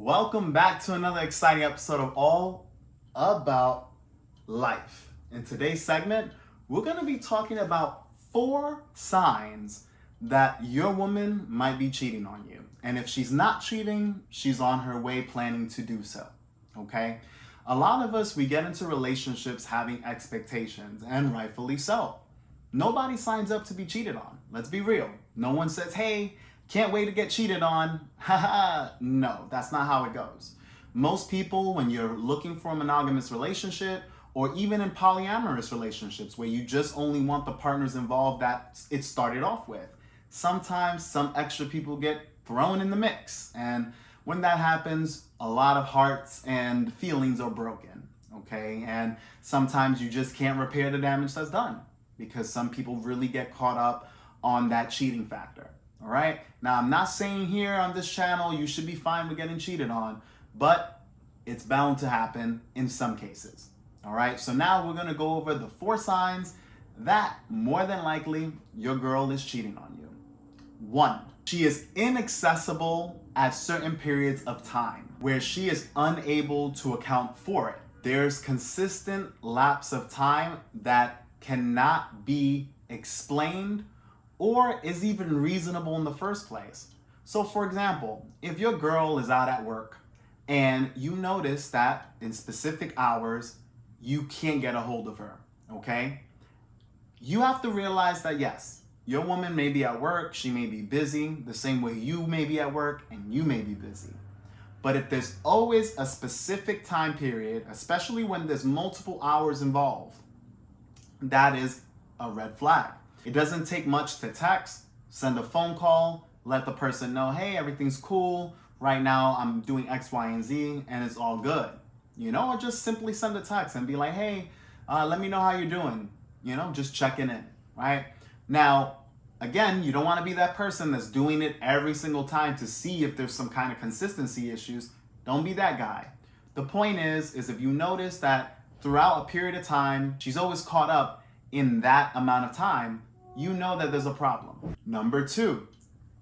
Welcome back to another exciting episode of All About Life. In today's segment, we're going to be talking about 4 signs that your woman might be cheating on you. And if she's not cheating, she's on her way planning to do so. Okay? A lot of us, we get into relationships having expectations, and rightfully so. Nobody signs up to be cheated on. Let's be real. No one says, hey, can't wait to get cheated on. Haha. No, that's not how it goes. Most people, when you're looking for a monogamous relationship, or even in polyamorous relationships where you just only want the partners involved that it started off with, sometimes some extra people get thrown in the mix. And when that happens, a lot of hearts and feelings are broken. Okay? And sometimes you just can't repair the damage that's done because some people really get caught up on that cheating factor. All right. Now, I'm not saying here on this channel you should be fine with getting cheated on, but it's bound to happen in some cases. All right. So now we're going to go over the 4 signs that more than likely your girl is cheating on you. 1, she is inaccessible at certain periods of time where she is unable to account for it. There's consistent lapse of time that cannot be explained or is even reasonable in the first place. So for example, if your girl is out at work and you notice that in specific hours, you can't get a hold of her, okay? You have to realize that yes, your woman may be at work, she may be busy, the same way you may be at work and you may be busy. But if there's always a specific time period, especially when there's multiple hours involved, that is a red flag. It doesn't take much to text, send a phone call, let the person know, hey, everything's cool. Right now I'm doing X, Y, and Z, and it's all good. Or just simply send a text and be like, hey, let me know how you're doing. Just checking in, right? Now, again, you don't want to be that person that's doing it every single time to see if there's some kind of consistency issues. Don't be that guy. The point is if you notice that throughout a period of time, she's always caught up in that amount of time, you know that there's a problem. Number 2,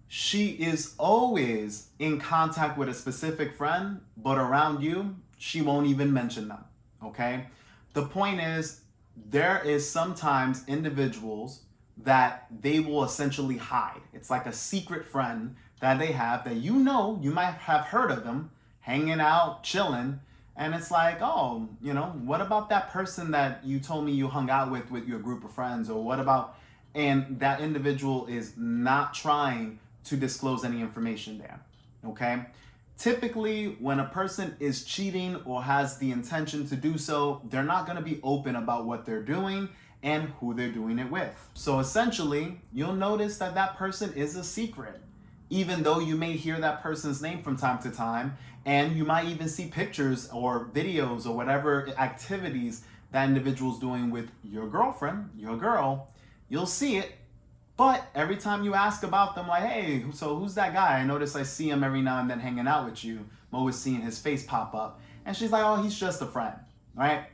she is always in contact with a specific friend, but around you, she won't even mention them, okay? The point is, there is sometimes individuals that they will essentially hide. It's like a secret friend that they have that you might have heard of them, hanging out, chilling, and it's like, oh, what about that person that you told me you hung out with your group of friends? Or what about, and that individual is not trying to disclose any information there, okay? Typically, when a person is cheating or has the intention to do so, they're not going to be open about what they're doing and who they're doing it with. So essentially, you'll notice that that person is a secret, even though you may hear that person's name from time to time, and you might even see pictures or videos or whatever activities that individual's doing with your girlfriend, your girl. You'll see it, but every time you ask about them, like, hey, so who's that guy? I notice I see him every now and then hanging out with you. I'm always seeing his face pop up. And she's like, oh, he's just a friend, right?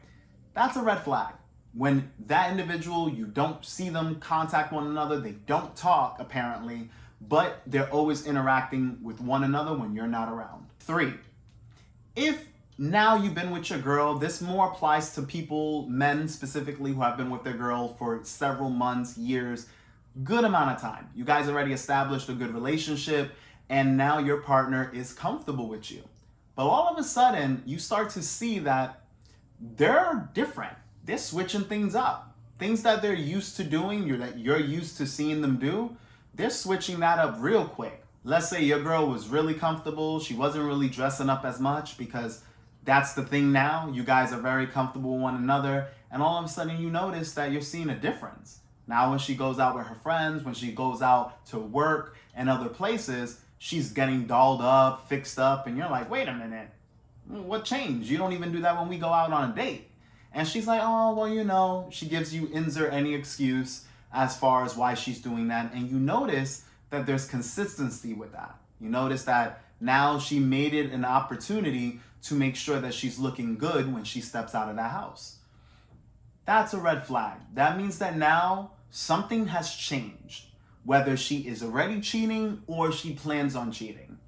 That's a red flag. When that individual, you don't see them contact one another, they don't talk apparently, but they're always interacting with one another when you're not around. 3, if now you've been with your girl, this more applies to people, men specifically, who have been with their girl for several months, years, good amount of time. You guys already established a good relationship, and now your partner is comfortable with you. But all of a sudden, you start to see that they're different. They're switching things up. Things that they're used to doing, that you're used to seeing them do, they're switching that up real quick. Let's say your girl was really comfortable. She wasn't really dressing up as much because that's the thing now. You guys are very comfortable with one another. And all of a sudden you notice that you're seeing a difference. Now when she goes out with her friends, when she goes out to work and other places, she's getting dolled up, fixed up. And you're like, wait a minute, what changed? You don't even do that when we go out on a date. And she's like, oh, well, she gives you insert any excuse as far as why she's doing that. And you notice that there's consistency with that. You notice that now she made it an opportunity to make sure that she's looking good when she steps out of that house. That's a red flag. That means that now something has changed, whether she is already cheating or she plans on cheating.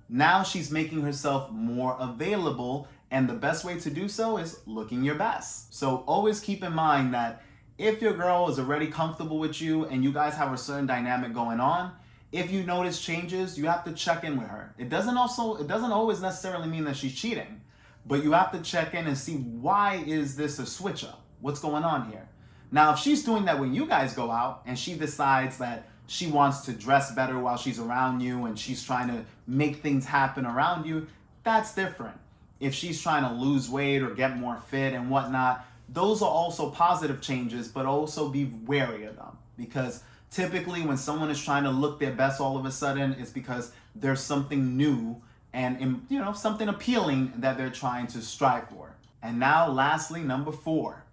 Now she's making herself more available, and the best way to do so is looking your best. So always keep in mind that if your girl is already comfortable with you and you guys have a certain dynamic going on, if you notice changes, you have to check in with her. It doesn't always necessarily mean that she's cheating, but you have to check in and see, why is this a switch up? What's going on here? Now, if she's doing that when you guys go out and she decides that she wants to dress better while she's around you and she's trying to make things happen around you, that's different. If she's trying to lose weight or get more fit and whatnot, those are also positive changes, but also be wary of them, because typically when someone is trying to look their best all of a sudden, it's because there's something new and, you know, something appealing that they're trying to strive for. And now lastly, number 4,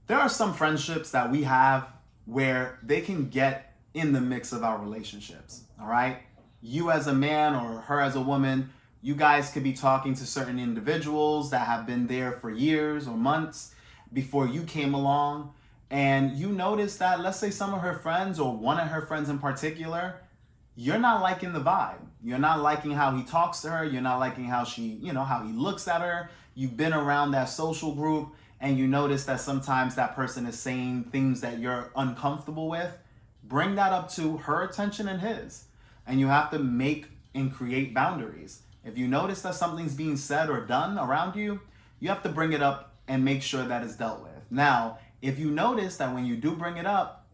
there are some friendships that we have where they can get in the mix of our relationships. All right, you as a man or her as a woman, you guys could be talking to certain individuals that have been there for years or months before you came along, and you notice that, let's say some of her friends or one of her friends in particular, you're not liking the vibe. You're not liking how he talks to her. You're not liking how how he looks at her. You've been around that social group and you notice that sometimes that person is saying things that you're uncomfortable with. Bring that up to her attention and his. And you have to make and create boundaries. If you notice that something's being said or done around you, you have to bring it up and make sure that it's dealt with. Now, if you notice that when you do bring it up,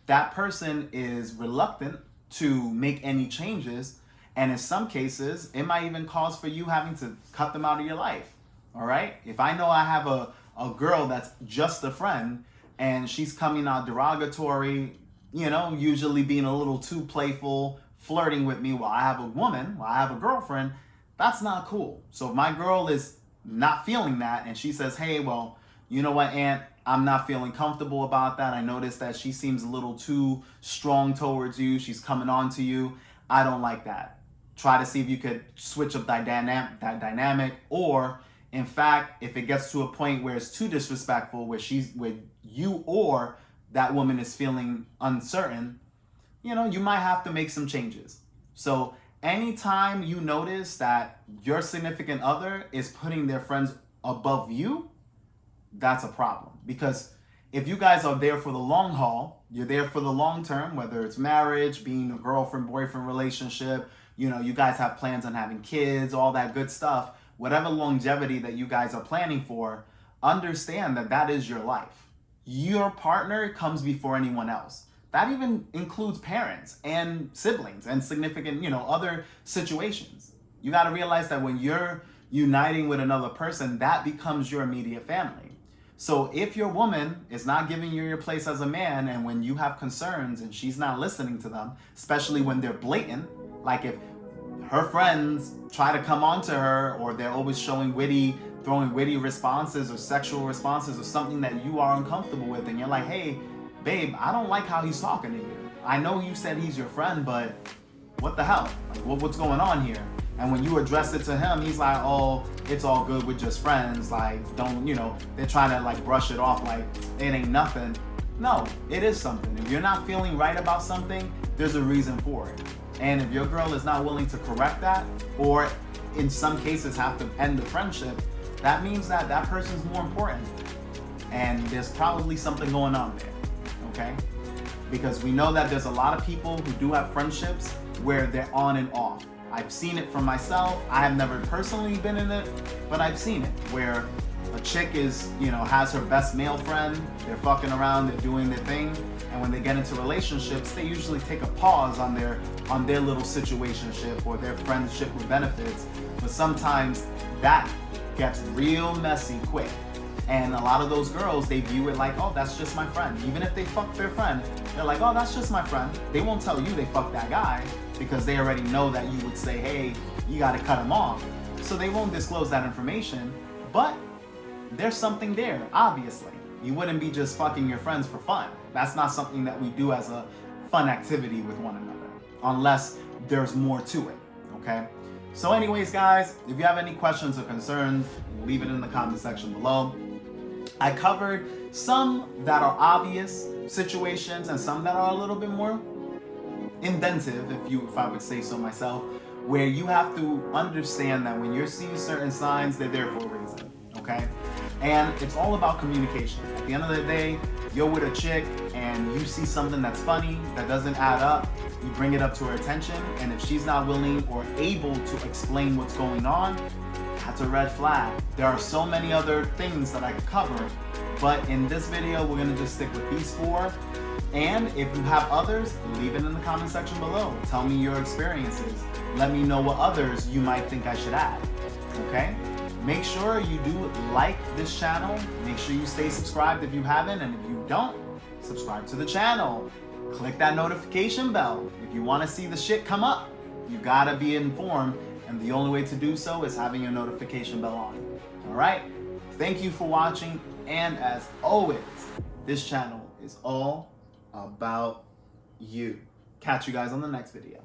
that person is reluctant to make any changes, and in some cases, it might even cause for you having to cut them out of your life. All right? If I know I have a girl that's just a friend and she's coming out derogatory, usually being a little too playful, flirting with me while I have a girlfriend, that's not cool. So if my girl is not feeling that and she says, hey, well, you know what, Aunt, I'm not feeling comfortable about that. I noticed that she seems a little too strong towards you. She's coming on to you. I don't like that. Try to see if you could switch up that dynamic. Or, in fact, if it gets to a point where it's too disrespectful, where you or that woman is feeling uncertain, you might have to make some changes. So anytime you notice that your significant other is putting their friends above you, that's a problem. Because if you guys are there for the long haul, you're there for the long term, whether it's marriage, being a girlfriend-boyfriend relationship, you guys have plans on having kids, all that good stuff, whatever longevity that you guys are planning for, understand that that is your life. Your partner comes before anyone else. That even includes parents and siblings and significant, other situations. You got to realize that when you're uniting with another person, that becomes your immediate family. So if your woman is not giving you your place as a man, and when you have concerns and she's not listening to them, especially when they're blatant, like if her friends try to come on to her, or they're always throwing witty responses or sexual responses or something that you are uncomfortable with, and you're like, hey, babe, I don't like how he's talking to you. I know you said he's your friend, but what the hell? Like, what's going on here? And when you address it to him, he's like, oh, it's all good, we're just friends. Like, don't, they're trying to like brush it off like it ain't nothing. No, it is something. If you're not feeling right about something, there's a reason for it. And if your girl is not willing to correct that, or in some cases have to end the friendship, that means that that person's more important. And there's probably something going on there, okay? Because we know that there's a lot of people who do have friendships where they're on and off. I've seen it from myself. I have never personally been in it, but I've seen it where a chick is, has her best male friend, they're fucking around, they're doing their thing, and when they get into relationships, they usually take a pause on their little situationship or their friendship with benefits. But sometimes that gets real messy quick. And a lot of those girls, they view it like, oh, that's just my friend. Even if they fuck their friend, they're like, oh, that's just my friend. They won't tell you they fucked that guy because they already know that you would say, hey, you got to cut him off. So they won't disclose that information, but there's something there, obviously. You wouldn't be just fucking your friends for fun. That's not something that we do as a fun activity with one another, unless there's more to it, okay? So anyways, guys, if you have any questions or concerns, leave it in the comment section below. I covered some that are obvious situations and some that are a little bit more inventive, if I would say so myself, where you have to understand that when you're seeing certain signs, they're there for a reason, okay? And it's all about communication. At the end of the day, you're with a chick and you see something that's funny, that doesn't add up, you bring it up to her attention, and if she's not willing or able to explain what's going on, that's a red flag. There are so many other things that I could cover, but in this video, we're gonna just stick with these 4. And if you have others, leave it in the comment section below. Tell me your experiences. Let me know what others you might think I should add, okay? Make sure you do like this channel. Make sure you stay subscribed if you haven't, and if you don't, subscribe to the channel. Click that notification bell. If you wanna see the shit come up, you gotta be informed, and the only way to do so is having your notification bell on. All right? Thank you for watching, and as always, this channel is all about you. Catch you guys on the next video.